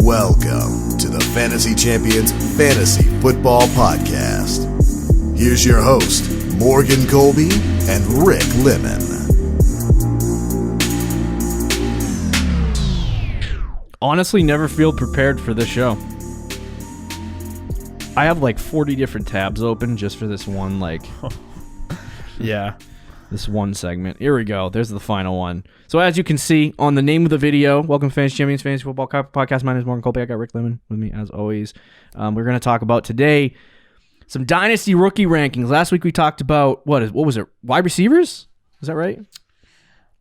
Welcome to the Fantasy Champions Fantasy Football Podcast. Here's your host, Morgan Colby and Rick Lemon. Honestly, never feel prepared for this show. I have like 40 different tabs open just for this one, this one segment. Here we go. There's the final one. So as you can see on the name of the video, welcome to Fantasy Champions Fantasy Football Podcast. My name is Morgan Colby. I got Rick Lemon with me as always. We're going to talk about today some Dynasty rookie rankings. Last week we talked about, what was it? Wide receivers? Is that right?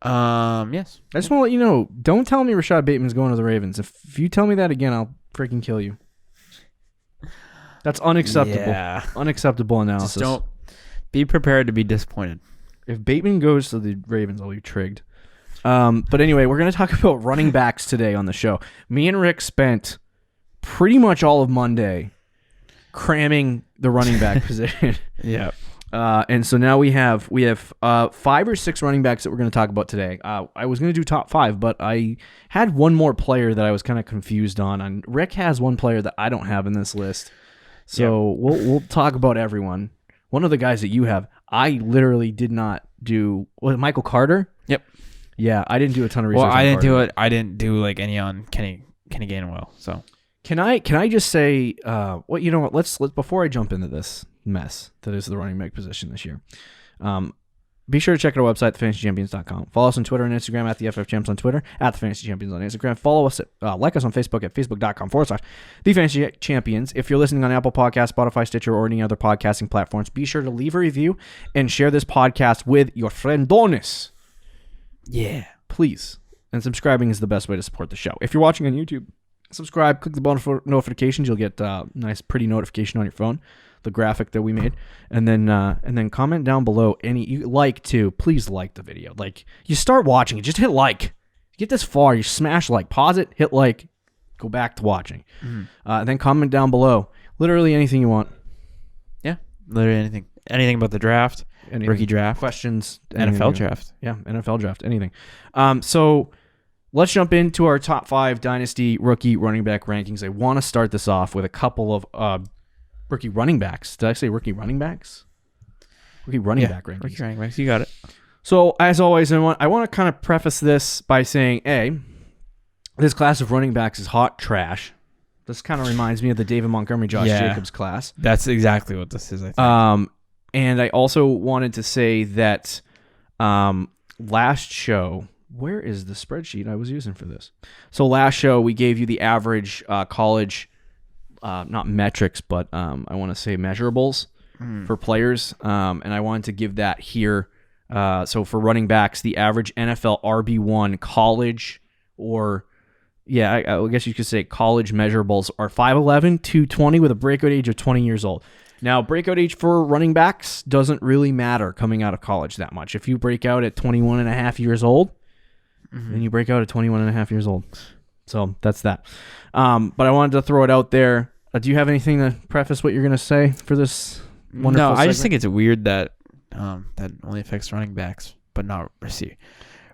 Yes. I just want to let you know, don't tell me Rashad Bateman's going to the Ravens. If you tell me that again, I'll freaking kill you. That's unacceptable. Yeah. Unacceptable analysis. Just don't be prepared to be disappointed. If Bateman goes to the Ravens, I'll be trigged. But anyway, we're going to talk about running backs today on the show. Me and Rick spent pretty much all of Monday cramming the running back position. Yeah. And so now we have 5 or 6 running backs that we're going to talk about today. I was going to do top 5, but I had one more player that I was kind of confused on. And Rick has one player that I don't have in this list. So we'll talk about everyone. One of the guys that you have, I literally did not do. Was it Michael Carter? Yep. Yeah, I didn't do a ton of research. Well, I didn't Carter. do it. I didn't do like any on Kenny Gainwell. So can I just say, you know what? Let's before I jump into this mess that is the running back position this year. Be sure to check out our website, thefantasychampions.com. Follow us on Twitter and Instagram at the FFChamps on Twitter, at the Fantasy Champions on Instagram. Follow us, like us on Facebook at facebook.com/the Fantasy Champions. If you're listening on Apple Podcasts, Spotify, Stitcher, or any other podcasting platforms, be sure to leave a review and share this podcast with your friendones. yeah, Please. And subscribing is the best way to support the show. If you're watching on YouTube, subscribe, click the bell for notifications. You'll get a nice, pretty notification on your phone. The graphic that we made, and then comment down below please like the video. Like, you start watching it, just hit like. You get this far, you smash like, pause it, hit like, go back to watching. And then comment down below literally anything you want. yeah, literally anything about the draft, Anything. rookie draft, Questions, NFL draft. Yeah, NFL draft, anything. So let's jump into our top 5 Dynasty rookie running back rankings. I want to start this off with a couple of rookie running backs. Did I say rookie running backs? Rookie running back rankings. Rookie running backs. You got it. So, as always, I want to kind of preface this by saying, A, this class of running backs is hot trash. This kind of reminds me of the David Montgomery, Josh Jacobs class. That's exactly what this is, I think. And I also wanted to say that last show, where is the spreadsheet I was using for this? So, last show, we gave you the average college not metrics, but I want to say measurables for players. And I wanted to give that here. So for running backs, the average NFL RB1 college I guess you could say college measurables are 5'11", 220 with a breakout age of 20 years old. Now, breakout age for running backs doesn't really matter coming out of college that much. If you break out at 21 and a half years old, then you break out at 21 and a half years old. So that's that. But I wanted to throw it out there. Do you have anything to preface what you're going to say for this wonderful No, I just segment? think it's weird that that only affects running backs, but not receiver.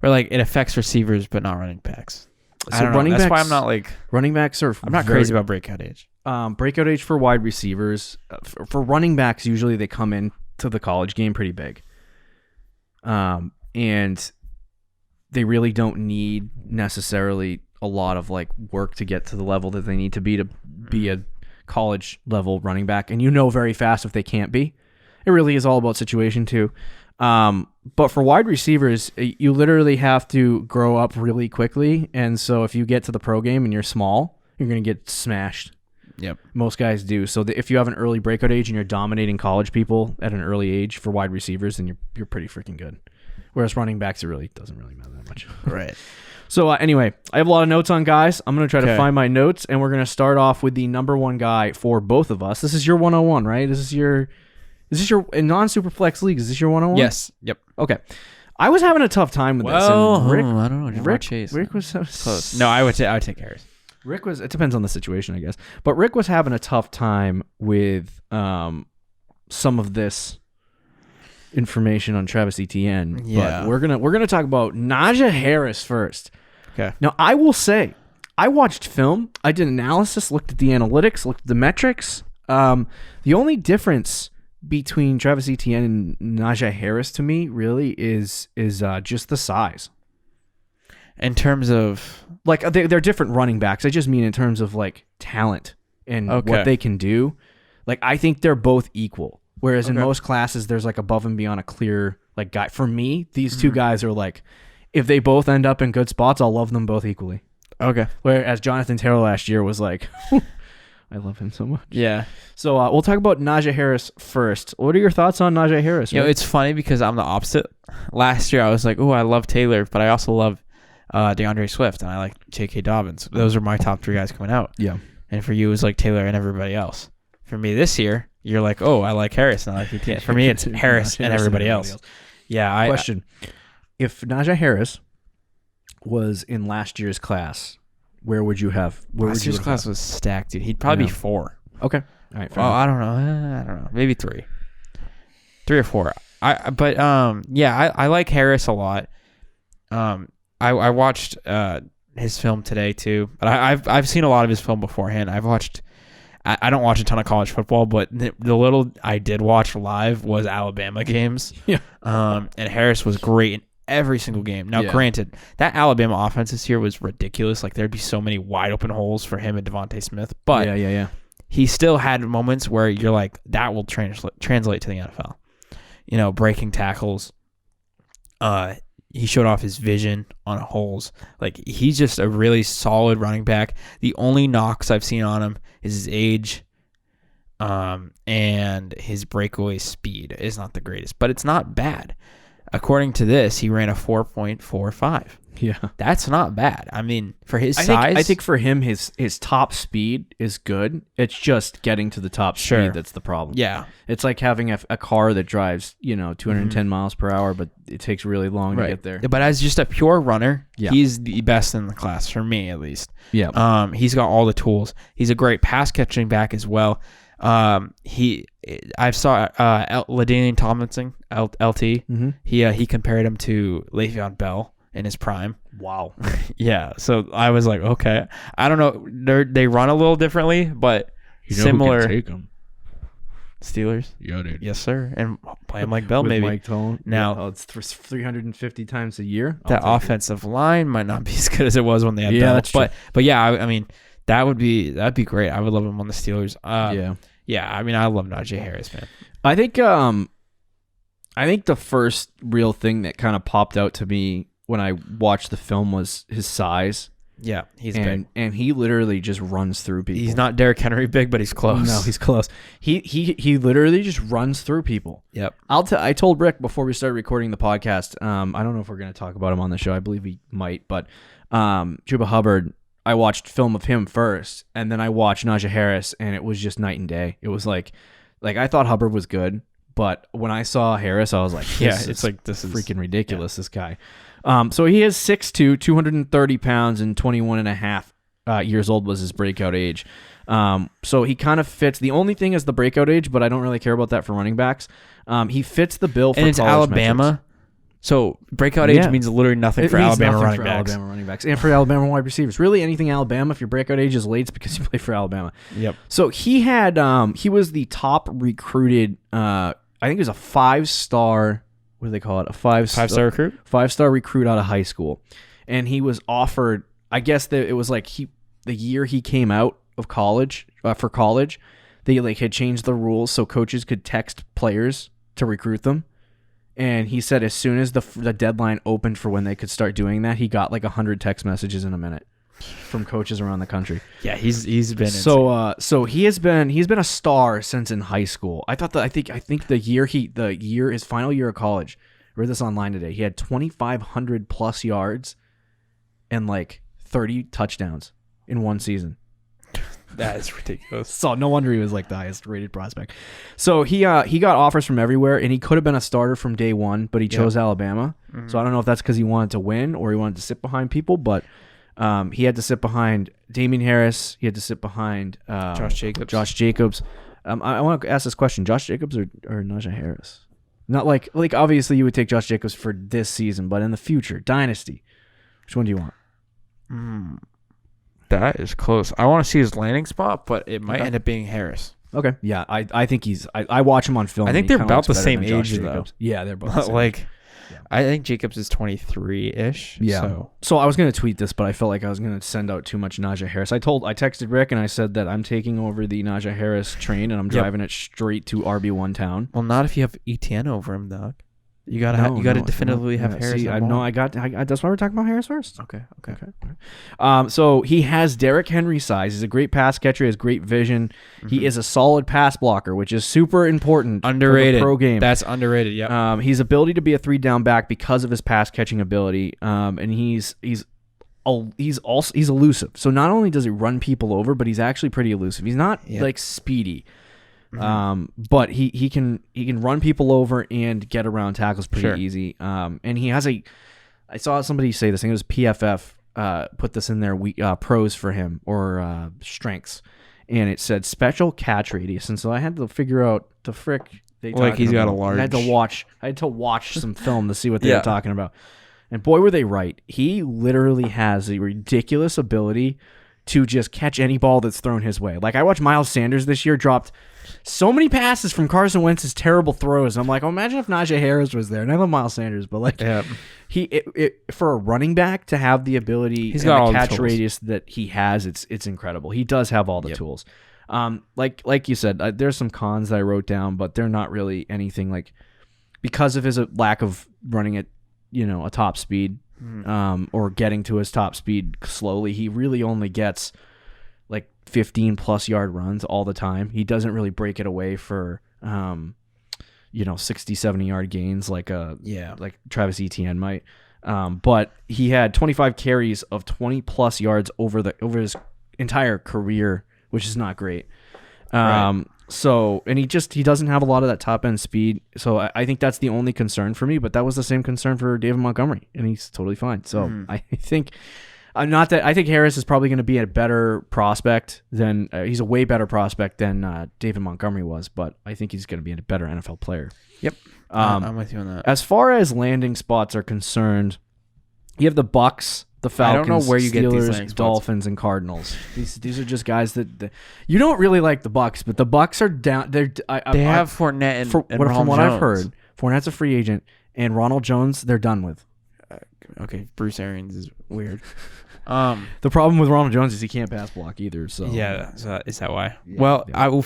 Or like it affects receivers, but not running backs. I don't know. That's why I'm not like running backs are. I'm not crazy about breakout age. Breakout age for wide receivers. For running backs, usually they come in to the college game pretty big, and they really don't need necessarily a lot of like work to get to the level that they need to be a college level running back, and very fast if they can't be. It really is all about situation too. But for wide receivers, you literally have to grow up really quickly, and so if you get to the pro game and you're small, you're going to get smashed. Yep. Most guys do. So if you have an early breakout age and you're dominating college people at an early age for wide receivers, then you're pretty freaking good. Whereas running backs, it really doesn't really matter that much. Right. So anyway, I have a lot of notes on guys. I'm going to try to find my notes, and we're going to start off with the number 1 guy for both of us. This is your 101, right? Is this your in non-superflex leagues? Is this your 101? Yes. Yep. Okay. I was having a tough time with this. And Rick, I don't know. Rick was close. No, I would take Harris. Rick was. It depends on the situation, I guess. But Rick was having a tough time with some of this information on Travis Etienne. Yeah. But we're gonna talk about Najee Harris first. Okay. Now, I will say, I watched film. I did analysis, looked at the analytics, looked at the metrics. The only difference between Travis Etienne and Najee Harris to me really is just the size. In terms of like they're different running backs. I just mean in terms of like talent and what they can do. Like I think they're both equal. Whereas in most classes there's like above and beyond a clear like guy. For me, these two guys are like, if they both end up in good spots, I'll love them both equally. Okay. Whereas Jonathan Taylor last year was like, I love him so much. Yeah. So we'll talk about Najee Harris first. What are your thoughts on Najee Harris? You know, it's funny because I'm the opposite. Last year I was like, oh, I love Taylor, but I also love DeAndre Swift and I like J.K. Dobbins. Those are my top 3 guys coming out. Yeah. And for you, it was like Taylor and everybody else. For me this year, you're like, oh, I like Harris and I like Etienne. For me, it's Harris and everybody else. Yeah. Question. If Najee Harris was in last year's class, where would you have? Last year's class was stacked, dude. He'd probably be 4. Okay. All right. Well, I don't know. Maybe 3. 3 or 4. I like Harris a lot. I watched his film today too, but I've seen a lot of his film beforehand. I don't watch a ton of college football, but the little I did watch live was Alabama games. Yeah. And Harris was great in every single game. Now, granted, that Alabama offense this year was ridiculous. Like there'd be so many wide open holes for him and Devontae Smith, but he still had moments where you're like, that will translate to the NFL. You know, breaking tackles. He showed off his vision on holes. Like he's just a really solid running back. The only knocks I've seen on him is his age, and his breakaway speed is not the greatest, but it's not bad. According to this, he ran a 4.45. Yeah, that's not bad. I mean, for his size, I think for him, his top speed is good. It's just getting to the top speed that's the problem. Yeah, it's like having a car that drives 210 miles per hour, but it takes really long to get there. But as just a pure runner, he's the best in the class for me, at least. Yeah. He's got all the tools. He's a great pass catching back as well. I saw LaDainian Tomlinson, LT. He compared him to Le'Veon Bell in his prime. Wow. Yeah. So I was like, okay. I don't know. They run a little differently, but similar. Who can take them? Steelers. Yeah, dude. Yes, sir. And play him like Bell, with maybe. Mike Tone. Now it's 350 times a year. That offensive line might not be as good as it was when they had Bell. That's true. But yeah, I mean, that'd be great. I would love him on the Steelers. Yeah. I mean, I love Najee Harris, man. I think the first real thing that kind of popped out to me when I watched the film was his size. Yeah, he's big. And he literally just runs through people. He's not Derrick Henry big, but he's close. No, he's close. He literally just runs through people. Yep. I told Rick before we started recording the podcast, I don't know if we're going to talk about him on the show. I believe we might, but Chuba Hubbard, I watched film of him first, and then I watched Najee Harris, and it was just night and day. It was like I thought Hubbard was good, but when I saw Harris, I was like, this is freaking ridiculous, this guy. So he is 6'2", 230 pounds, and 21 and a half years old was his breakout age. So he kind of fits. The only thing is the breakout age, but I don't really care about that for running backs. He fits the bill for and it's Alabama. Metrics. So breakout age means literally nothing for Alabama running backs. Alabama running backs and for Alabama wide receivers. Really, anything Alabama, if your breakout age is late, it's because you play for Alabama. Yep. So he had he was the top recruited. I think it was a 5-star. What do they call it? A five-star recruit. 5-star recruit out of high school, and he was offered. I guess that it was like the year he came out of college for college, they had changed the rules so coaches could text players to recruit them. And he said as soon as the deadline opened for when they could start doing that, he got like 100 text messages in a minute from coaches around the country. Yeah, he's been so he's been a star since in high school. I think his final year of college. I read this online today. He had 2,500 plus yards and like 30 touchdowns in one season. That is ridiculous. So no wonder he was like the highest rated prospect. So he got offers from everywhere, and he could have been a starter from day one, but he chose Alabama. Mm-hmm. So I don't know if that's because he wanted to win or he wanted to sit behind people, but he had to sit behind Damian Harris. He had to sit behind Josh Jacobs. I want to ask this question: Josh Jacobs or Najee Harris? Not like obviously you would take Josh Jacobs for this season, but in the future, dynasty, which one do you want? That is close. I want to see his landing spot, but it might end up being Harris. Okay. Yeah, I think he's. I watch him on film. I think they're about the same age, though. Yeah, they're both the same. Like, I think Jacobs is 23-ish. Yeah. So I was gonna tweet this, but I felt like I was gonna send out too much Najee Harris. I texted Rick and I said that I'm taking over the Najee Harris train and I'm driving it straight to RB1 town. Well, not if you have ETN over him, Doc. You gotta definitively have Harris. See, I that's why we're talking about Harris first. Okay. So he has Derrick Henry size. He's a great pass catcher. He has great vision. He is a solid pass blocker, which is super important. Underrated. For the pro game. That's underrated. Yeah. His ability to be a 3-down back because of his pass catching ability. And he's elusive. So not only does he run people over, but he's actually pretty elusive. He's not like speedy. But he can run people over and get around tackles pretty easy. And he has I saw somebody say this. I think it was PFF put this in their pros for him or strengths, and it said special catch radius. And so I had to figure out the frick they like he's got a large. I had to watch some film to see what they were talking about. And boy, were they right. He literally has a ridiculous ability to just catch any ball that's thrown his way. Like I watched Miles Sanders this year dropped so many passes from Carson Wentz's terrible throws. I'm like, imagine if Najee Harris was there. And I love Miles Sanders, but like for a running back to have the ability and the catch radius that he has, it's incredible. He does have all the tools. Like you said, there's some cons that I wrote down, but they're not really anything like because of his lack of running at a top speed. Or getting to his top speed slowly. He really only gets like 15 plus yard runs all the time. He doesn't really break it away for 60, 70 yard gains like Travis Etienne might. But he had 25 carries of 20 plus yards over his entire career, which is not great. So, and he doesn't have a lot of that top end speed. So I think that's the only concern for me, but that was the same concern for David Montgomery, and he's totally fine. So I think Harris is probably going to be a better prospect than he's a way better prospect than David Montgomery was, but I think he's going to be a better NFL player. Yep. I'm with you on that. As far as landing spots are concerned, you have the Bucks, the Falcons, I don't know where you Steelers, get these Dolphins, and Cardinals. These are just guys that you don't really like the Bucks, but the Bucks are down. They have Fournette and from Ronald what Jones. I've heard, Fournette's a free agent, and Ronald Jones they're done with. Okay, Bruce Arians is weird. The problem with Ronald Jones is he can't pass block either. So is that why? Yeah, I will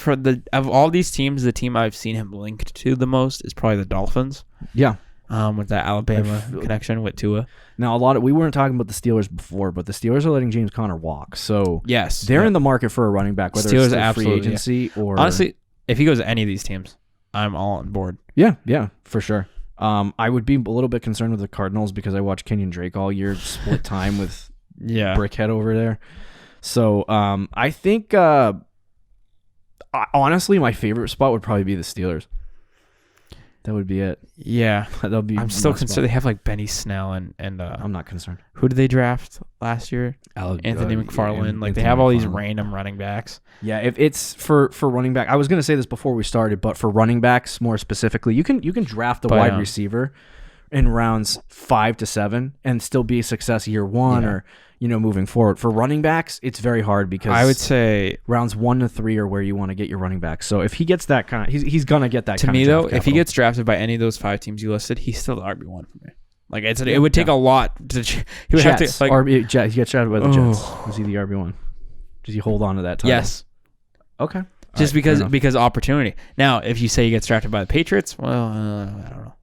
of all these teams, the team I've seen him linked to the most is probably the Dolphins. Yeah. With that Alabama connection with Tua. Now, we weren't talking about the Steelers before, but the Steelers are letting James Conner walk. So yes, they're in the market for a running back, whether Steelers it's free agency or honestly, if he goes to any of these teams, I'm all on board. Yeah, for sure. I would be a little bit concerned with the Cardinals because I watched Kenyon Drake all year split time with Brickhead over there. So I think honestly, my favorite spot would probably be the Steelers. That would be it. Yeah, that'll be. I'm still concerned. They have like Benny Snell and I'm not concerned. Who did they draft last year? Anthony McFarland. Like they have all these random running backs. Yeah, if it's for running back, I was gonna say this before we started, but for running backs more specifically, you can draft a wide receiver in rounds 5 to 7 and still be a success year one or moving forward. For running backs, it's very hard because I would say rounds 1 to 3 are where you want to get your running back. So if he gets that kind of, he's gonna get that. To me though, if he gets drafted by any of those 5 teams you listed, he's still the RB1 for me. Like it would take a lot to. He would have to like he gets drafted by the Jets. Was he the RB1? Does he hold on to that title? Yes. Okay. Just because opportunity. Now, if you say he gets drafted by the Patriots, well, I don't know.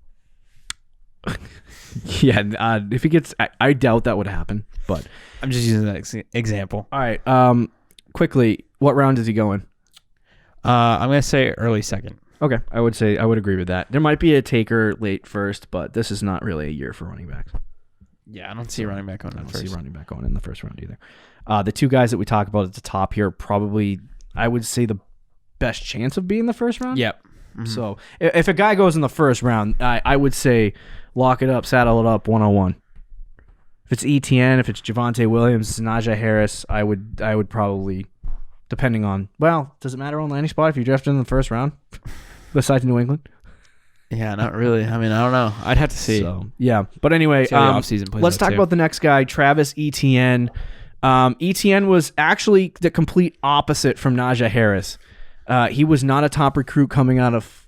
If he gets, I doubt that would happen. But I'm just using that example. All right. Quickly, what round is he going? I'm gonna say early second. Okay, I would agree with that. There might be a taker late first, but this is not really a year for running backs. Yeah, I don't see running back going in the first. I don't see running back going in the first round either. The 2 guys that we talk about at the top here, probably I would say the best chance of being the first round. Yep. Mm-hmm. So if a guy goes in the first round, I would say lock it up, saddle it up, 101. If it's ETN, if it's Javonte Williams, Najee Harris, I would probably, depending on, does it matter on landing spot if you drafted in the first round, besides New England? Yeah, not really. I mean, I don't know. I'd have to see. So, yeah, but anyway, let's talk about the next guy, Travis Etienne. ETN was actually the complete opposite from Najee Harris. He was not a top recruit coming out of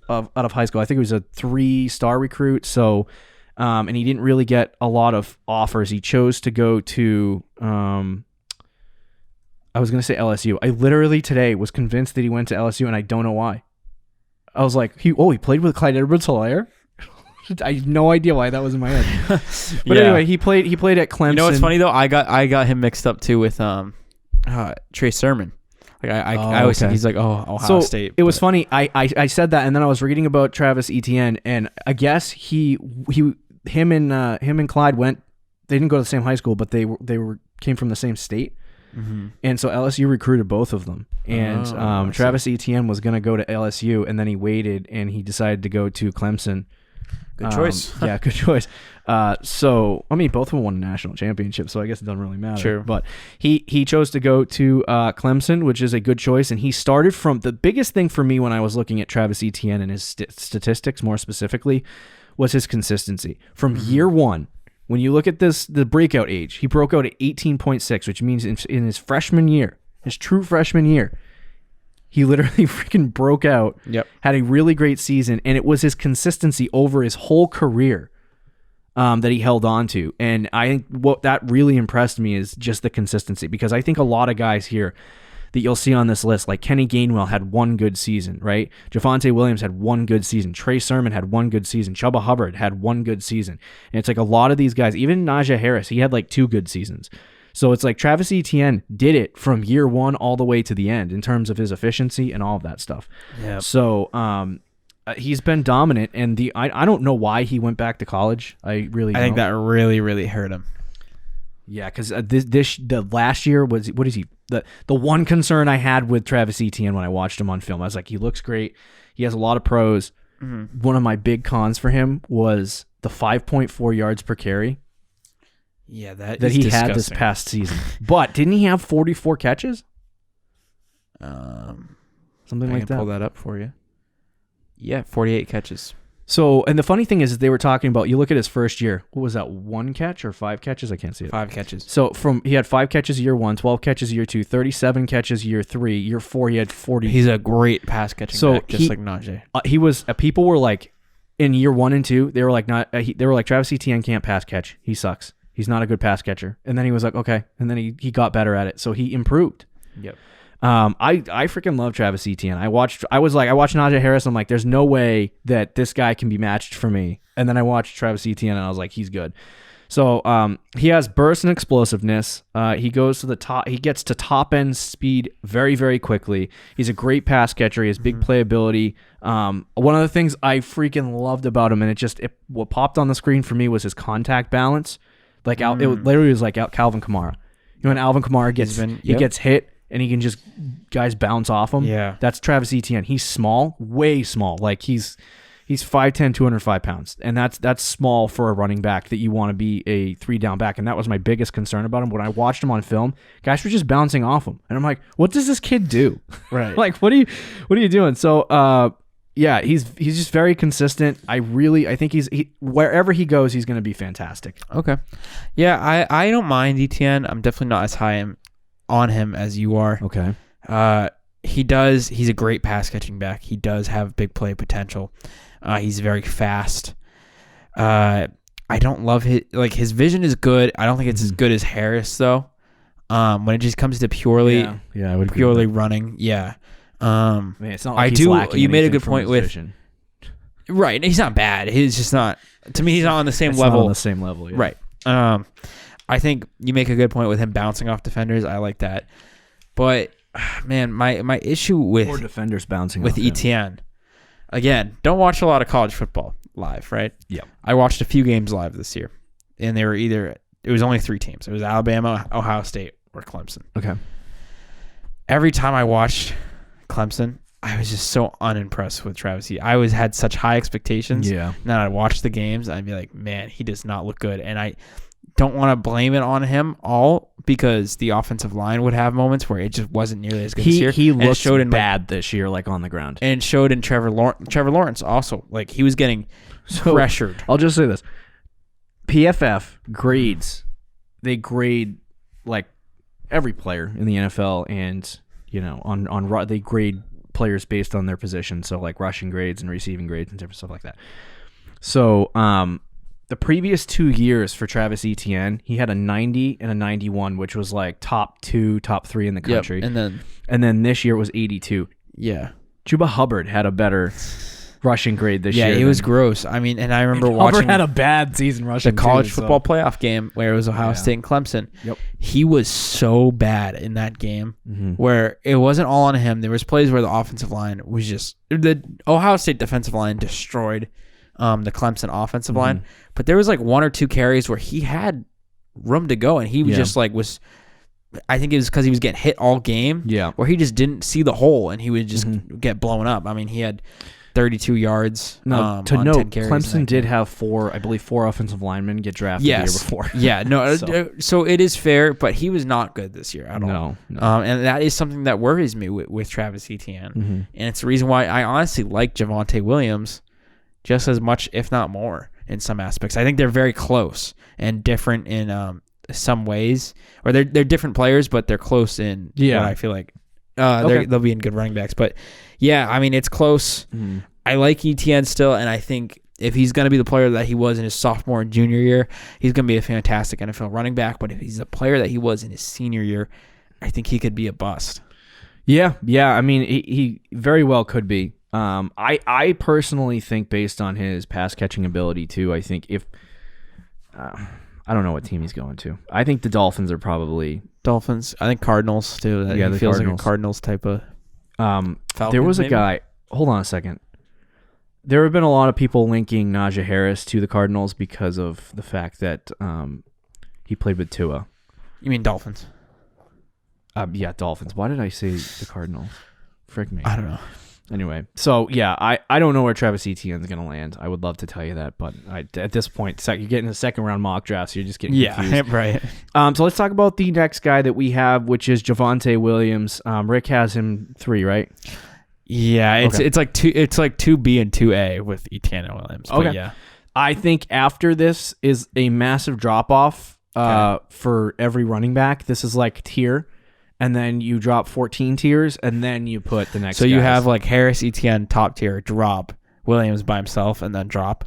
high school. I think he was a 3-star recruit. So, and he didn't really get a lot of offers. He chose to go to, I was going to say LSU. I literally today was convinced that he went to LSU, and I don't know why. I was like, he played with Clyde Edwards-Helaire? I have no idea why that was in my head. But anyway, he played at Clemson. You know what's funny though? I got him mixed up too with Trey Sermon. Like I always think he's like Ohio State. It was funny. I said that, and then I was reading about Travis Etienne, and I guess him and Clyde went. They didn't go to the same high school, but they came from the same state. Mm-hmm. And so LSU recruited both of them. And Travis Etienne was going to go to LSU, and then he waited, and he decided to go to Clemson. Good choice. Yeah, good choice. So, I mean, both of them won a national championship, so I guess it doesn't really matter. Sure. But he chose to go to Clemson, which is a good choice. And he started from the biggest thing for me when I was looking at Travis Etienne and his statistics more specifically was his consistency. From year one, when you look at the breakout age, he broke out at 18.6, which means in his freshman year, his true freshman year, he literally freaking broke out, had a really great season, and it was his consistency over his whole career that he held on to. And I think what that really impressed me is just the consistency, because I think a lot of guys here that you'll see on this list, like Kenny Gainwell had one good season, right? Javonte Williams had one good season. Trey Sermon had one good season. Chuba Hubbard had one good season. And it's like a lot of these guys, even Najee Harris, he had like 2 good seasons. So it's like Travis Etienne did it from year one all the way to the end in terms of his efficiency and all of that stuff. Yep. So he's been dominant, and I don't know why he went back to college. I think that really, really hurt him. Yeah, because the last year was, what is he? The one concern I had with Travis Etienne when I watched him on film, I was like, he looks great. He has a lot of pros. Mm-hmm. One of my big cons for him was the 5.4 yards per carry. Yeah, that he disgusting. Had this past season. But didn't he have 44 catches? Something like that. I can pull that up for you. Yeah, 48 catches. So, and the funny thing is they were talking about, you look at his first year, what was that, 1 catch or 5 catches? I can't see it. 5 catches. So he had 5 catches year 1, 12 catches year 2, 37 catches year 3, year 4 he had 40. He's a great pass catching back, just like Najee. He was, people were like, in year 1 and 2, they were like, Travis Etienne can't pass catch. He sucks. He's not a good pass catcher. And then he was like, okay. And then he got better at it. So he improved. Yep. I freaking love Travis Etienne. I watched Najee Harris. I'm like, there's no way that this guy can be matched for me. And then I watched Travis Etienne and I was like, he's good. So he has burst and explosiveness. He goes to the top. He gets to top end speed very, very quickly. He's a great pass catcher. He has big playability. One of the things I freaking loved about him, and what popped on the screen for me was his contact balance. Like it literally was like Calvin Kamara. You know, when Alvin Kamara gets hit and he can just guys bounce off him. Yeah, that's Travis Etienne. He's small, way small. Like he's 5'10", 205 pounds, and that's small for a running back that you want to be a 3-down back. And that was my biggest concern about him when I watched him on film. Guys were just bouncing off him, and I'm like, what does this kid do? Right? Like, what are you doing? So yeah, he's just very consistent. I think wherever he goes, he's going to be fantastic. Okay. Yeah, I don't mind Etienne. I'm definitely not as high on him as you are. Okay. He's a great pass catching back. He does have big play potential. He's very fast. I don't love his vision is good. I don't think it's as good as Harris though. When it just comes to purely running, yeah. It's not like he's lacking you made a good from point with vision. Right. He's not bad. He's just not, to me, he's not on the same level. Not on the same level, yeah. Right. I think you make a good point with him bouncing off defenders. I like that. But man, my issue with or defenders bouncing with off Etienne, again, don't watch a lot of college football live, right? Yeah. I watched a few games live this year, and it was only 3 teams. It was Alabama, Ohio State, or Clemson. Okay. Every time I watched Clemson, I was just so unimpressed with Travis. I always had such high expectations. Yeah. And then I'd watch the games, and I'd be like, man, he does not look good. And I don't want to blame it on him all because the offensive line would have moments where it just wasn't nearly as good this year. He looked bad this year, like on the ground. And it showed in Trevor Lawrence also. Like he was getting pressured. I'll just say this. PFF grades, they grade like every player in the NFL, and they grade players based on their position, so like rushing grades and receiving grades and different stuff like that. So the previous 2 years for Travis Etienne, he had a 90 and a 91, which was like top 2, top 3 in the country. Yep. And then this year was 82. Yeah. Chuba Hubbard had a better rushing grade this year. Yeah, it was gross. I mean, and I remember watching Hubbard had a bad season rushing the college football playoff game where it was Ohio State and Clemson. Yep. He was so bad in that game where it wasn't all on him. There was plays where the offensive line was just the Ohio State defensive line destroyed the Clemson offensive line, but there was like 1 or 2 carries where he had room to go, and he was just like I think it was because he was getting hit all game. Yeah, where he just didn't see the hole, and he would just get blown up. I mean, he had 32 yards. Now, to note, Clemson did have 4 offensive linemen get drafted the year before. Yeah, no, so it is fair, but he was not good this year at all. No. And that is something that worries me with Travis Etienne, and it's the reason why I honestly like Javonte Williams just as much, if not more, in some aspects. I think they're very close and different in some ways, or they're different players, but they're close in what I feel like they'll be in good running backs. But yeah, I mean, it's close. I like Etienne still, and I think if he's going to be the player that he was in his sophomore and junior year, he's going to be a fantastic NFL running back. But if he's the player that he was in his senior year, I think he could be a bust. Yeah. I mean, he very well could be. I personally think, based on his pass catching ability too, I think if I don't know what team he's going to. I think the Dolphins are probably Dolphins. I think Cardinals too. Yeah, he feels like a Cardinals type of. There was a guy. Hold on a second. There have been a lot of people linking Najee Harris to the Cardinals because of the fact that he played with Tua. You mean Dolphins? Yeah, Dolphins. Why did I say the Cardinals? Frick me. I don't know. Anyway, so yeah, I don't know where Travis Etienne's going to land. I would love to tell you that, but at this point, you're getting a second round mock draft, so you're just getting confused. Yeah, right. So let's talk about the next guy that we have, which is Javonte Williams. Rick has him 3, right? Yeah, it's like 2B and 2A with Etienne and Williams. Okay. But yeah, I think after this is a massive drop off for every running back. This is like tier. And then you drop 14 tiers, and then you put the next. So you have like Harris, Etienne, top tier, drop, Williams by himself, and then drop.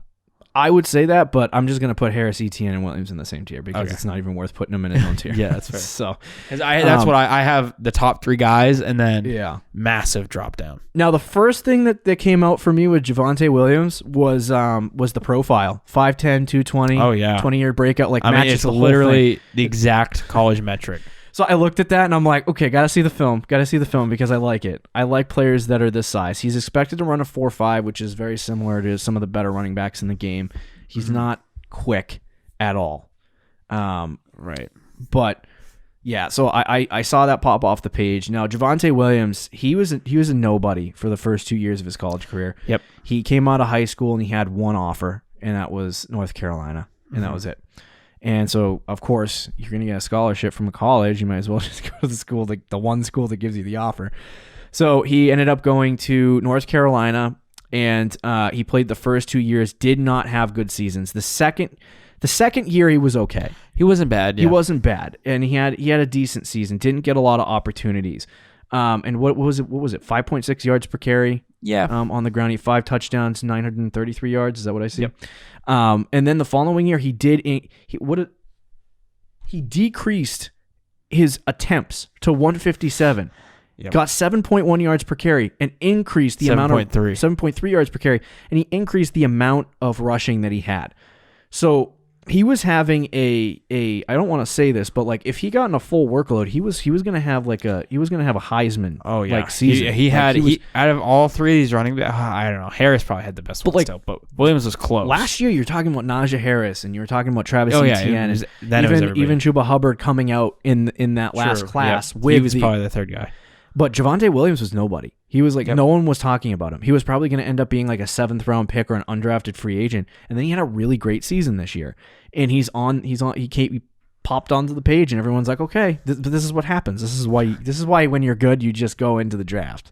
I would say that, but I'm just going to put Harris, Etienne, and Williams in the same tier because it's not even worth putting them in his own tier. Yeah, that's fair. So that's what I have the top 3 guys, and then massive drop down. Now, the first thing that came out for me with Javonte Williams was the profile. 5'10", 220. Oh, yeah. 20-year breakout. Like, I mean, it's literally the exact college metric. So I looked at that and I'm like, okay, gotta see the film because I like it. I like players that are this size. He's expected to run a 4.5, which is very similar to some of the better running backs in the game. He's not quick at all. Right. But yeah, so I saw that pop off the page. Now, Javonte Williams, he was a nobody for the first 2 years of his college career. Yep. He came out of high school and he had one offer, and that was North Carolina, and that was it. And so, of course, you're going to get a scholarship from a college. You might as well just go to the school, the one school that gives you the offer. So he ended up going to North Carolina, and he played the first 2 years, did not have good seasons. The second year, he was okay. He wasn't bad. Yeah. He wasn't bad, and he had a decent season. Didn't get a lot of opportunities. And what was it? 5.6 yards per carry. Yeah. On the ground, he had 5 touchdowns, 933 yards. Is that what I see? Yep. And then the following year, he decreased his attempts to 157. Yep. Got 7.1 yards per carry and increased the amount of 7.3 yards per carry, and he increased the amount of rushing that he had. So he was having I don't want to say this, but like if he got in a full workload, he was going to have a Heisman like season. He had out of all 3 of these running backs, I don't know. Harris probably had the best one still, but Williams was close. Last year, you're talking about Najee Harris and you were talking about Travis Etienne, even Chuba Hubbard coming out in that last class. Yep. He was probably the 3rd guy. But Javonte Williams was nobody. He was like, no one was talking about him. He was probably going to end up being like a 7th round pick or an undrafted free agent. And then he had a really great season this year. And he popped onto the page and everyone's like, okay, this is what happens. This is why when you're good, you just go into the draft.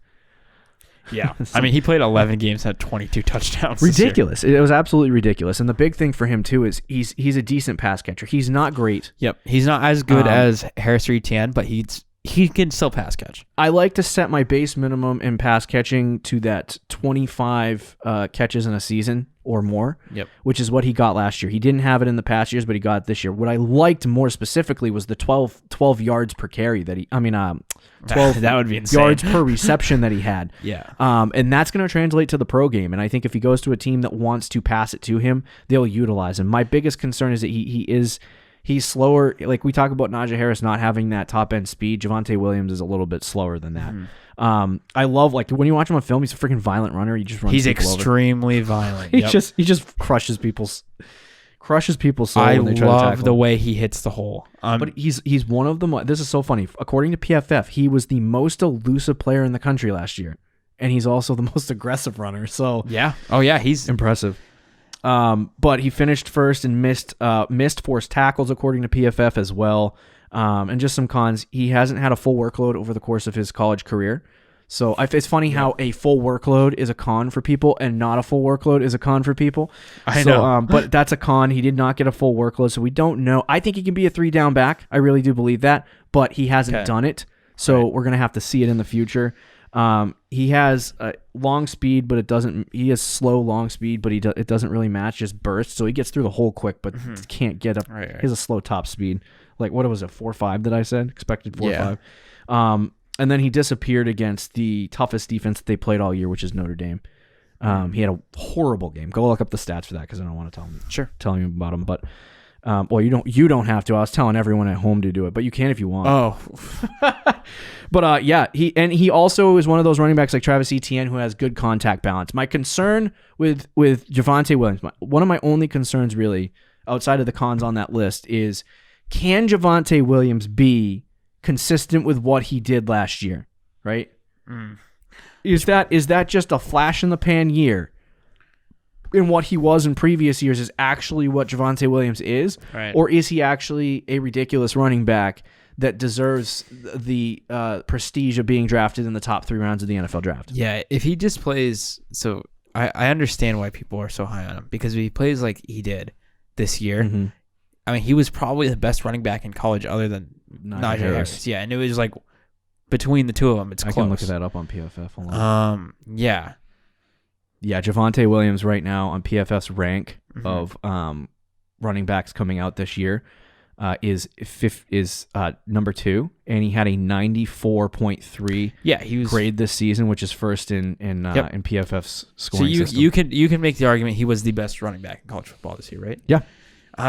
Yeah. I mean, he played 11 games, had 22 touchdowns. Ridiculous. It was absolutely ridiculous. And the big thing for him, too, is he's a decent pass catcher. He's not great. Yep. He's not as good as Harris or Etienne, but he can still pass catch. I like to set my base minimum in pass catching to that 25 catches in a season or more, which is what he got last year. He didn't have it in the past years, but he got it this year. What I liked more specifically was the 12 yards per carry 12 that would be insane. yards per reception that he had. Yeah. And that's going to translate to the pro game. And I think if he goes to a team that wants to pass it to him, they'll utilize him. My biggest concern is that he's slower. Like we talk about Najee Harris not having that top end speed. Javonte Williams is a little bit slower than that. I love when you watch him on film, he's a freaking violent runner. He just runs. He's extremely violent. He just crushes people's soul. I when they try to love tackle the him. way he hits the hole. But he's one of them. This is so funny. According to PFF, he was the most elusive player in the country last year, and he's also the most aggressive runner. So He's impressive. But he finished first and missed forced tackles according to PFF as well. And just some cons. He hasn't had a full workload over the course of his college career. So it's funny how a full workload is a con for people and not a full workload is a con for people. I know. But that's a con. He did not get a full workload, so we don't know. I think he can be a 3-down back. I really do believe that, but he hasn't done it. So we're going to have to see it in the future. He has long speed, but he has slow long speed, but it doesn't really match his burst. So he gets through the hole quick, but can't get up. Right. He has a slow top speed. Like, what was it, 4.5 that I said? Expected 4.5. And then he disappeared against the toughest defense that they played all year, which is Notre Dame. He had a horrible game. Go look up the stats for that because I don't want to tell you about him. But well, you don't have to. I was telling everyone at home to do it, but you can if you want. Oh, but he also is one of those running backs like Travis Etienne who has good contact balance. My concern with Javonte Williams, one of my only concerns really outside of the cons on that list is, can Javonte Williams be consistent with what he did last year? Right? Is that just a flash in the pan year? And what he was in previous years is actually what Javonte Williams is? Right. Or is he actually a ridiculous running back that deserves the prestige of being drafted in the top 3 rounds of the NFL draft? Yeah, if he just plays... So I understand why people are so high on him, because if he plays like he did this year, I mean, he was probably the best running back in college other than Najee Harris. Yeah, and it was like between the two of them, it's close. I can look that up on PFF. Hold on. Yeah, Javonte Williams right now on PFF's rank of running backs coming out this year is number 2, and he had a 94.3 grade this season, which is first in PFF's scoring system. You can make the argument he was the best running back in college football this year, right? Yeah.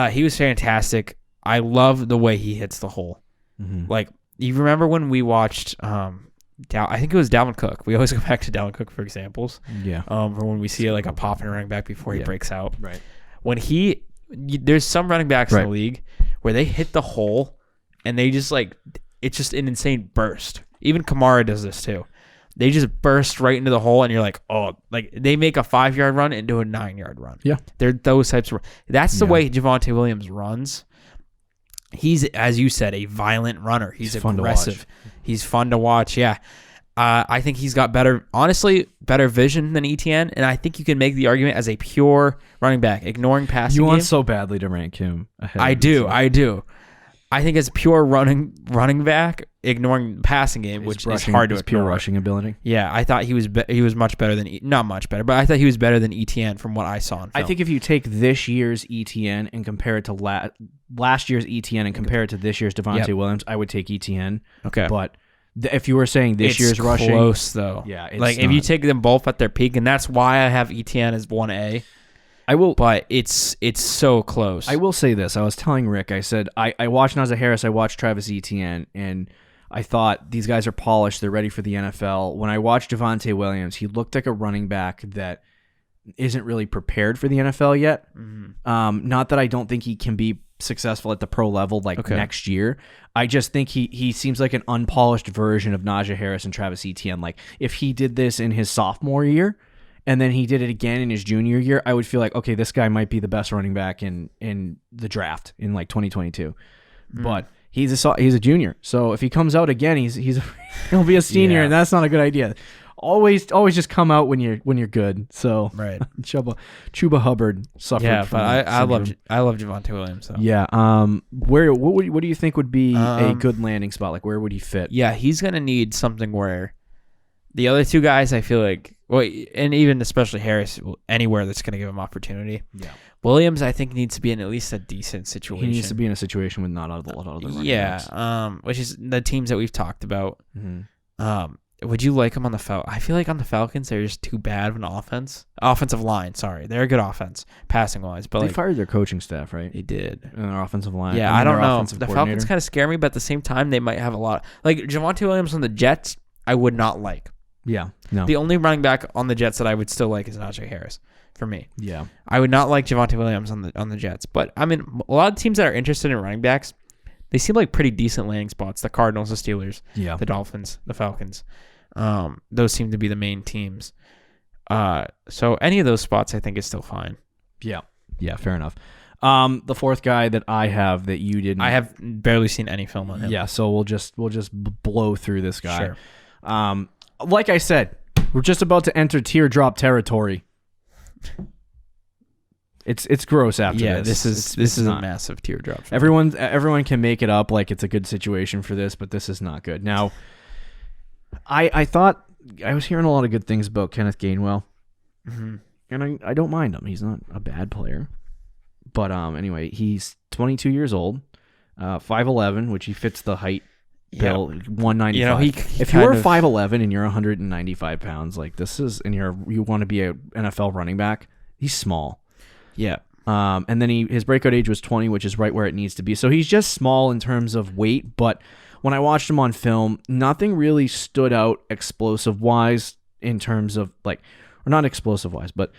He was fantastic. I love the way he hits the hole. Like, you remember when we watched I think it was Dalvin Cook. We always go back to Dalvin Cook for examples. Yeah. For when we see like a pop in a running back before he breaks out. Right. When there's some running backs in the league where they hit the hole and they just it's just an insane burst. Even Kamara does this too. They just burst right into the hole and you're like, oh, like they make a 5-yard run into a 9-yard run. Yeah. They're those types of, that's the way Javonte Williams runs. He's, as you said, a violent runner. He's aggressive. He's fun to watch. Yeah. I think he's got better vision than Etienne, and I think you can make the argument as a pure running back, ignoring passing. You want so badly to rank him ahead. I do. I think as pure running back, ignoring the passing game, which is hard to ignore. Pure rushing ability. Yeah, I thought he was much better than, not much better, but I thought he was better than Etienne from what I saw in film. I think if you take this year's Etienne and compare it to last year's Etienne and compare it to this year's Devontae Williams, I would take Etienne. Okay, but if you were saying this year's rushing, it's close though. Yeah, like if you take them both at their peak, and that's why I have Etienne as 1A. But it's so close. I will say this. I was telling Rick, I said, I watched Najee Harris, I watched Travis Etienne, and I thought these guys are polished. They're ready for the NFL. When I watched Javonte Williams, he looked like a running back that isn't really prepared for the NFL yet. Not that I don't think he can be successful at the pro level next year. I just think he seems like an unpolished version of Najee Harris and Travis Etienne. Like if he did this in his sophomore year, and then he did it again in his junior year, I would feel like, okay, this guy might be the best running back in the draft in 2022. But he's a junior, so if he comes out again, he'll be a senior, and that's not a good idea. always just come out when you're good. So right. Chuba Hubbard suffered. Yeah, from but I love Javonte Williams. So. Yeah. What do you think would be a good landing spot? Like, where would he fit? Yeah, he's gonna need something where the other two guys, I feel like, and even especially Harris, anywhere that's gonna give him opportunity. Yeah. Williams, I think, needs to be in at least a decent situation. He needs to be in a situation with not a lot of other running backs. Which is the teams that we've talked about. Mm-hmm. Would you like him on the Falcons? I feel like on the Falcons, they're just too bad of an offensive line. Sorry, they're a good offense, passing wise, but they fired their coaching staff, right? They did, and their offensive line. Yeah, I don't know. The Falcons kind of scare me, but at the same time, they might have a lot. Like Javonte Williams on the Jets, I would not like. Yeah, no. The only running back on the Jets that I would still like is Najee Harris. For me, yeah, I would not like Javonte Williams on the Jets, but I mean, a lot of teams that are interested in running backs, they seem like pretty decent landing spots. The Cardinals, the Steelers, the Dolphins, the Falcons, those seem to be the main teams. So any of those spots, I think, is still fine. Yeah, fair enough. The fourth guy that I have that you didn't, I have barely seen any film on him. Yeah, so we'll just blow through this guy. Sure. Like I said, we're just about to enter teardrop territory. It's gross after this. Yeah, this is a massive teardrop. Everyone can make it up like it's a good situation for this, but this is not good. Now, I thought I was hearing a lot of good things about Kenneth Gainwell, and I don't mind him. He's not a bad player, but anyway, he's 22 years old, 5'11", which he fits the height bill, 195. You know, if you were 5'11" and you're 195 pounds, like this is, and you want to be an NFL running back, he's small. Yeah. And then his breakout age was 20, which is right where it needs to be. So he's just small in terms of weight, but when I watched him on film, nothing really stood out explosive-wise in terms of like, or not explosive-wise, but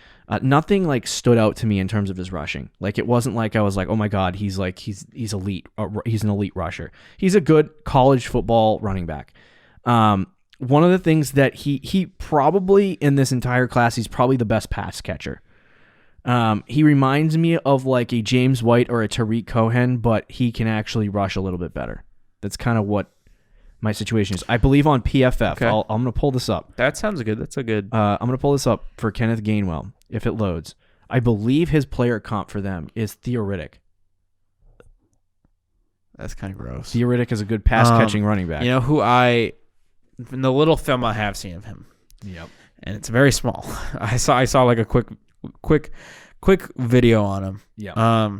nothing like stood out to me in terms of his rushing. Like it wasn't like I was like, oh my god, he's elite. He's an elite rusher. He's a good college football running back. One of the things that he probably in this entire class, he's probably the best pass catcher. He reminds me of like a James White or a Tariq Cohen, but he can actually rush a little bit better. That's kind of what my situation is. I believe on PFF. Okay. I'm going to pull this up. That sounds good. That's a good. I'm going to pull this up for Kenneth Gainwell if it loads. I believe his player comp for them is Theoretic. That's kind of gross. Theoretic is a good pass catching running back. You know who in the little film I have seen of him. Yep. And it's very small. I saw like a quick video on him. Yeah.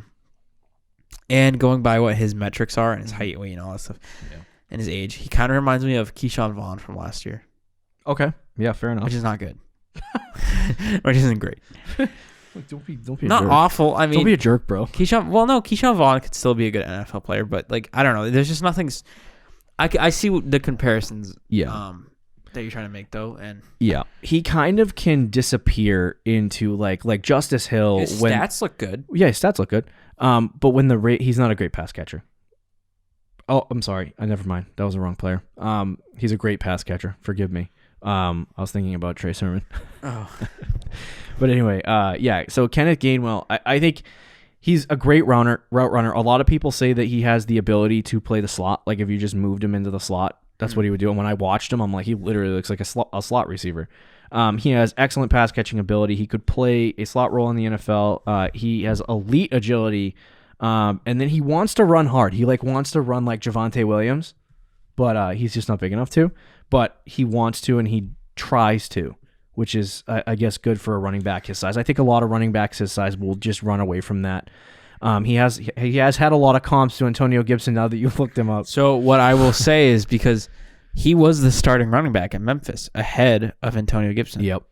And going by what his metrics are and his height, weight, and all that stuff, and his age, he kind of reminds me of Keyshawn Vaughn from last year. Okay. Yeah, fair enough. Which is not good. Which isn't great. Don't be not a jerk. awful. I mean, don't be a jerk, bro. Keyshawn Vaughn could still be a good NFL player, but like I don't know. There's just nothing. I see the comparisons. Yeah. That you're trying to make though, and he kind of can disappear into like Justice Hill. His stats look good. Yeah, his stats look good. But when he's not a great pass catcher. Oh, I'm sorry. Never mind. That was the wrong player. He's a great pass catcher. Forgive me. I was thinking about Trey Sermon. Oh. But anyway, so Kenneth Gainwell, I think he's a great route runner. A lot of people say that he has the ability to play the slot. Like if you just moved him into the slot, that's what he would do. And when I watched him, I'm like, he literally looks like a slot receiver. He has excellent pass catching ability. He could play a slot role in the NFL. He has elite agility. And then he wants to run hard. He wants to run like Javonte Williams, but he's just not big enough to. But he wants to, and he tries to, which is, I guess, good for a running back his size. I think a lot of running backs his size will just run away from that. He has had a lot of comps to Antonio Gibson now that you've looked him up. So what I will say is because he was the starting running back at Memphis ahead of Antonio Gibson. Yep.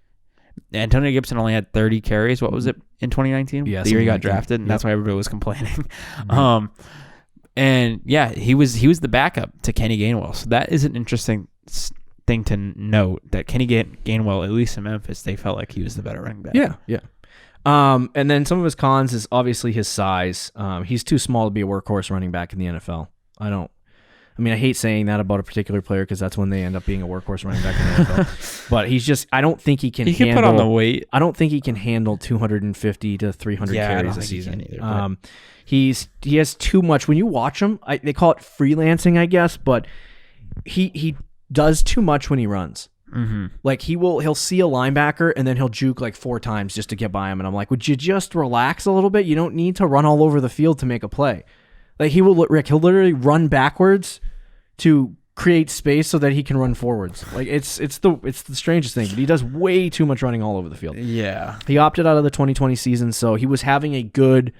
Antonio Gibson only had 30 carries. What was it in 2019? Yeah, the year he got drafted, and that's why everybody was complaining. And yeah, he was the backup to Kenny Gainwell. So that is an interesting thing to note that Kenny Gainwell, at least in Memphis, they felt like he was the better running back. Yeah. And then some of his cons is obviously his size. He's too small to be a workhorse running back in the NFL. I hate saying that about a particular player because that's when they end up being a workhorse running back in the NFL. But he's just, I don't think he can handle. He can put on the weight. I don't think he can handle 250 to 300 carries a season. Either, he has too much. When you watch him, they call it freelancing, I guess, but he does too much when he runs. Mm-hmm. Like he'll see a linebacker and then he'll juke like 4 times just to get by him. And I'm like, would you just relax a little bit? You don't need to run all over the field to make a play. Like he'll literally run backwards to create space so that he can run forwards. Like it's the strangest thing, but he does way too much running all over the field. Yeah. He opted out of the 2020 season, so he was having a good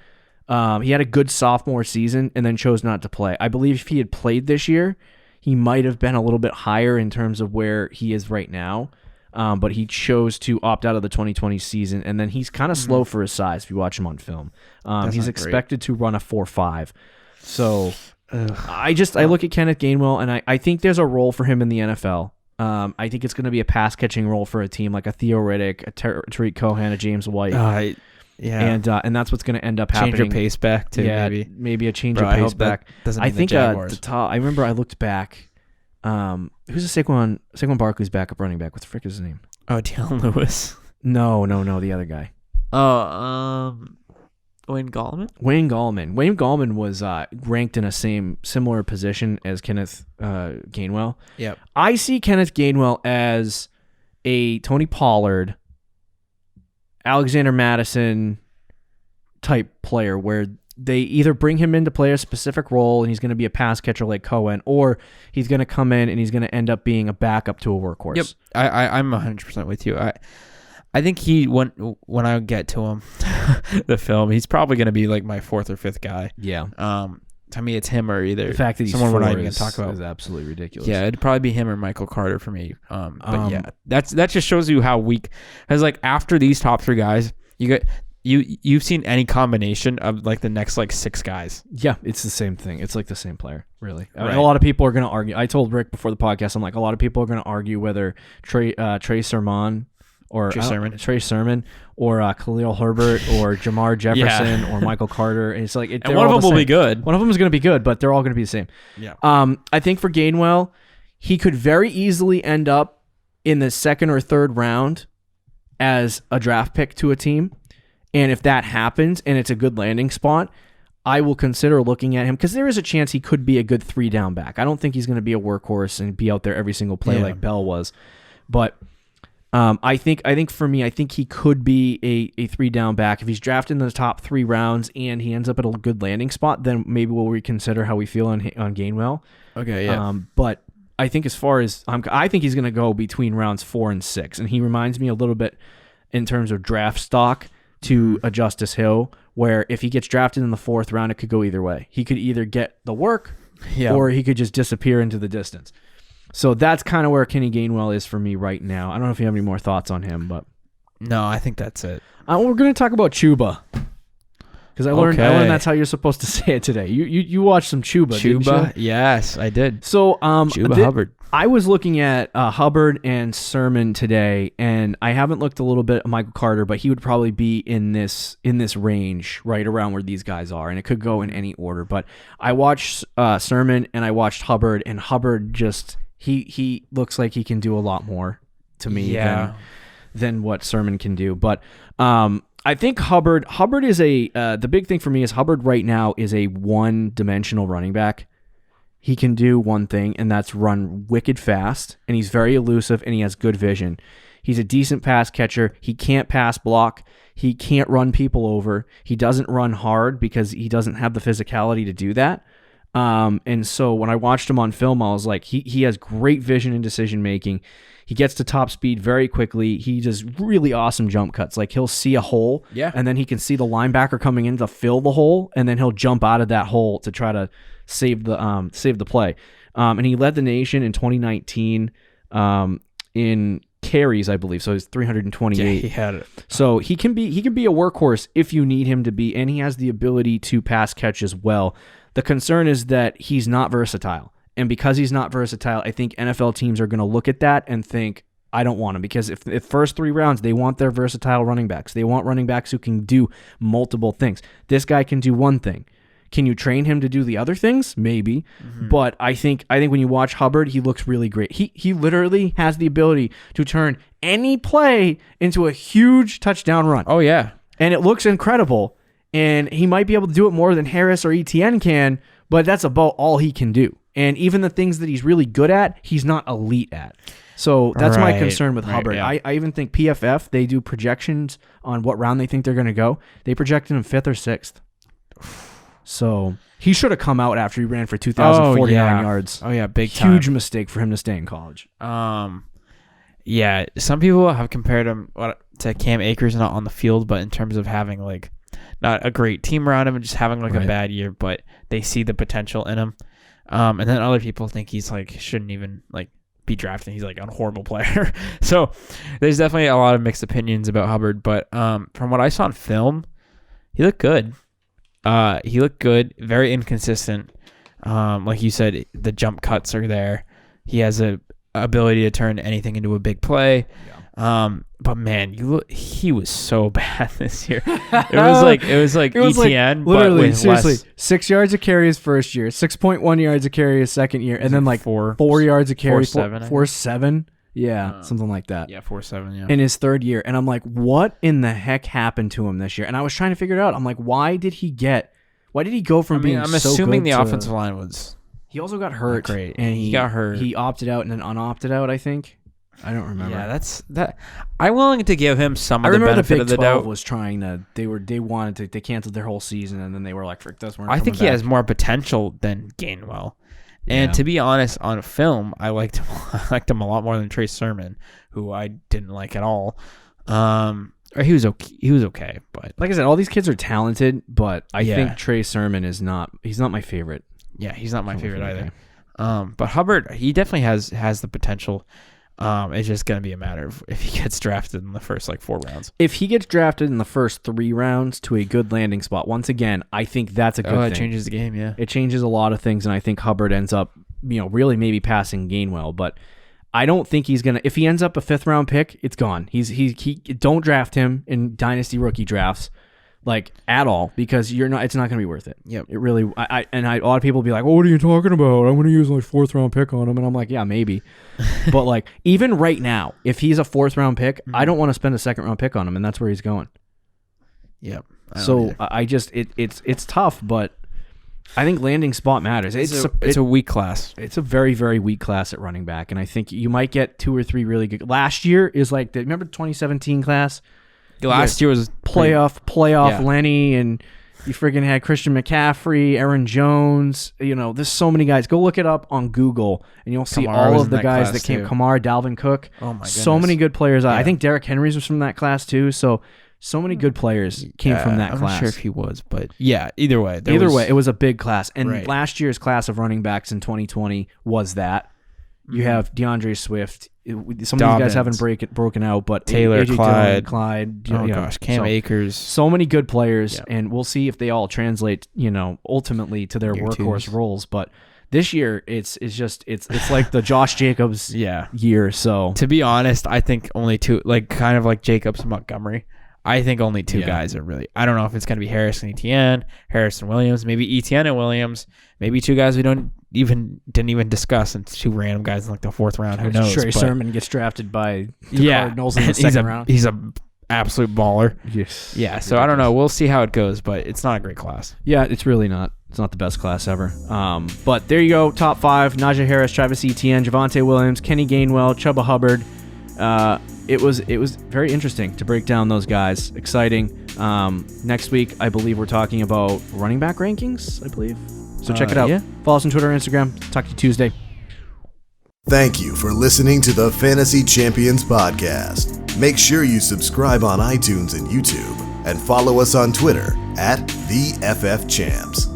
he had a good sophomore season and then chose not to play. I believe if he had played this year, he might have been a little bit higher in terms of where he is right now. But he chose to opt out of the 2020 season, and then he's kind of slow for his size if you watch him on film. He's expected to run a 4.5. So I look at Kenneth Gainwell, and I think there's a role for him in the NFL. I think it's going to be a pass-catching role for a team like a Theo Riddick, a Tariq Cohen, a James White. Yeah, and that's what's going to end up happening. Change your pace back too. Yeah, maybe a change of pace back. I think the top. I remember I looked back. Who's the Saquon Barkley's backup running back? What the frick is his name? Oh, Deion Lewis. No, the other guy. Wayne Gallman. Wayne Gallman was ranked in a similar position as Kenneth Gainwell. Yep. I see Kenneth Gainwell as a Tony Pollard, Alexander Madison type player where they either bring him in to play a specific role and he's going to be a pass catcher like Cohen, or he's going to come in and he's going to end up being a backup to a workhorse. Yep, I'm 100% with you. I think when I get to him, the film, he's probably going to be like my 4th or 5th guy. Yeah. To me, it's him or either the fact that he's someone we're not even going to talk about is absolutely ridiculous. Yeah, it'd probably be him or Michael Carter for me. But yeah, that just shows you how weak. Because like after these top 3 guys, you've seen any combination of like the next like 6 guys. Yeah, it's the same thing. It's like the same player, really. Right. A lot of people are going to argue. I told Rick before the podcast, I'm like, a lot of people are going to argue whether Trey Sermon or Trey Sermon or Khalil Herbert or Jamar Jefferson or Michael Carter. And it's like, and one of them will be good. One of them is going to be good, but they're all going to be the same. Yeah. I think for Gainwell, he could very easily end up in the 2nd or 3rd round as a draft pick to a team. And if that happens and it's a good landing spot, I will consider looking at him because there is a chance he could be a good 3-down back. I don't think he's going to be a workhorse and be out there every single play like Bell was. But I think for me, I think he could be a 3-down back. If he's drafted in the top 3 rounds and he ends up at a good landing spot, then maybe we'll reconsider how we feel on Gainwell. Okay, yeah. But I think as far as I think he's going to go between rounds 4 and 6, and he reminds me a little bit in terms of draft stock to a Justice Hill, where if he gets drafted in the 4th round, it could go either way. He could either get the work, or he could just disappear into the distance. So that's kind of where Kenny Gainwell is for me right now. I don't know if you have any more thoughts on him, but no, I think that's it. We're going to talk about Chuba because I learned that's how you're supposed to say it today. You watched some Chuba, didn't you? Yes, I did. So Chuba Hubbard. I was looking at Hubbard and Sermon today, and I haven't looked a little bit at Michael Carter, but he would probably be in this range right around where these guys are, and it could go in any order. But I watched Sermon and I watched Hubbard, and Hubbard just he looks like he can do a lot more to me than what Sermon can do. But I think Hubbard is the big thing for me is Hubbard right now is a one-dimensional running back. He can do one thing, and that's run wicked fast, and he's very elusive, and he has good vision. He's a decent pass catcher. He can't pass block. He can't run people over. He doesn't run hard because he doesn't have the physicality to do that. And so when I watched him on film, I was like, he has great vision and decision making. He gets to top speed very quickly. He does really awesome jump cuts. Like he'll see a hole, and then he can see the linebacker coming in to fill the hole, and then he'll jump out of that hole to try to save the play. And he led the nation in 2019 in carries, I believe. So he's 328. Yeah, he had it. So he can be a workhorse if you need him to be, and he has the ability to pass catch as well. The concern is that he's not versatile. And because he's not versatile, I think NFL teams are going to look at that and think, I don't want him. Because if first 3 rounds, they want their versatile running backs. They want running backs who can do multiple things. This guy can do one thing. Can you train him to do the other things? Maybe. Mm-hmm. But I think when you watch Hubbard, he looks really great. He literally has the ability to turn any play into a huge touchdown run. Oh, yeah. And it looks incredible. And he might be able to do it more than Harris or ETN can, but that's about all he can do. And even the things that he's really good at, he's not elite at. So that's my concern with Hubbard. Yeah. I even think PFF, they do projections on what round they think they're going to go. They projected him 5th or 6th. So he should have come out after he ran for 2,049 yards. Oh, yeah, big time. Huge mistake for him to stay in college. Yeah, some people have compared him to Cam Akers, not on the field, but in terms of having, like, not a great team around him and just having, like, a bad year, but they see the potential in him. And then other people think he's, like, shouldn't even, like, be drafted. He's like a horrible player. So there's definitely a lot of mixed opinions about Hubbard, but from what I saw in film, he looked good. Very inconsistent. Like you said, the jump cuts are there. He has a ability to turn anything into a big play. Yeah. But man, he was so bad this year. It was like ETN, literally, but seriously, 6 yards a carry his first year, 6.1 yards a carry his second year, and then like 4 yards a carry, 4.7. Yeah, something like that. Yeah, 4.7. Yeah, in his third year, and I'm like, what in the heck happened to him this year? And I was trying to figure it out. I'm like, why did he go from being? I'm assuming the offensive line was. He also got hurt. Great, and he got hurt. He opted out and then unopted out, I think. I don't remember. Yeah, that. I'm willing to give him some of the benefit of the doubt. I remember the Big 12 was trying to. They canceled their whole season, and then they were like, "Frick, this weren't." I think he has more potential than Gainwell. And to be honest, on film, I liked him a lot more than Trey Sermon, who I didn't like at all. Or he was okay, but like I said, all these kids are talented, but I think Trey Sermon is not. He's not my favorite. Yeah, he's not my favorite either. But Hubbard, he definitely has the potential. It's just going to be a matter of if he gets drafted in the first 4 rounds. If he gets drafted in the first 3 rounds to a good landing spot, once again, I think that's a good thing. It changes the game, yeah. It changes a lot of things, and I think Hubbard ends up, really maybe passing Gainwell, but I don't think he's going to. If he ends up a 5th round pick, it's gone. He don't draft him in dynasty rookie drafts. At all, because it's not going to be worth it. Yep. It really, a lot of people will be like, "Oh, what are you talking about? I'm going to use 4th round pick on him." And I'm like, yeah, maybe. But even right now, if he's a 4th round pick, I don't want to spend a 2nd round pick on him, and that's where he's going. Yep. So it's tough, but I think landing spot matters. It's a weak class. It's a very, very weak class at running back, and I think you might get 2 or 3 really good. Last year is remember the 2017 class? Last year was playoff Lenny, and you friggin' had Christian McCaffrey, Aaron Jones. There's so many guys. Go look it up on Google, and you'll see all of the guys that came. Kamara, Dalvin Cook. Oh my goodness. So many good players. Yeah. I think Derrick Henry's was from that class too. So many good players came from that class. I'm not sure if he was, but yeah. Either way, it was a big class. And last year's class of running backs in 2020 was that. You have DeAndre Swift. Some Dobbins. of these guys haven't broken out, but Taylor, Clyde. Cam Akers. So many good players, and we'll see if they all translate, ultimately to their workhorse roles. But this year, it's like the Josh Jacobs year. So to be honest, I think only 2, kind of like Jacobs and Montgomery. I think only 2 guys are really. I don't know if it's going to be Harris and Etienne, Harris and Williams, maybe Etienne and Williams, maybe 2 guys we didn't even discuss, and 2 random guys in the 4th round. Who knows? Trey Sermon gets drafted by the Cardinals in the 2nd round. He's a absolute baller. Yes. Yeah. So I don't know. We'll see how it goes, but it's not a great class. Yeah, it's really not. It's not the best class ever. But there you go. Top 5: Najee Harris, Travis Etienne, Javonte Williams, Kenny Gainwell, Chuba Hubbard. It was very interesting to break down those guys. Exciting. Next week, I believe we're talking about running back rankings, I believe. So check it out. Yeah. Follow us on Twitter and Instagram. Talk to you Tuesday. Thank you for listening to the Fantasy Champions Podcast. Make sure you subscribe on iTunes and YouTube, and follow us on Twitter @TheFFChamps.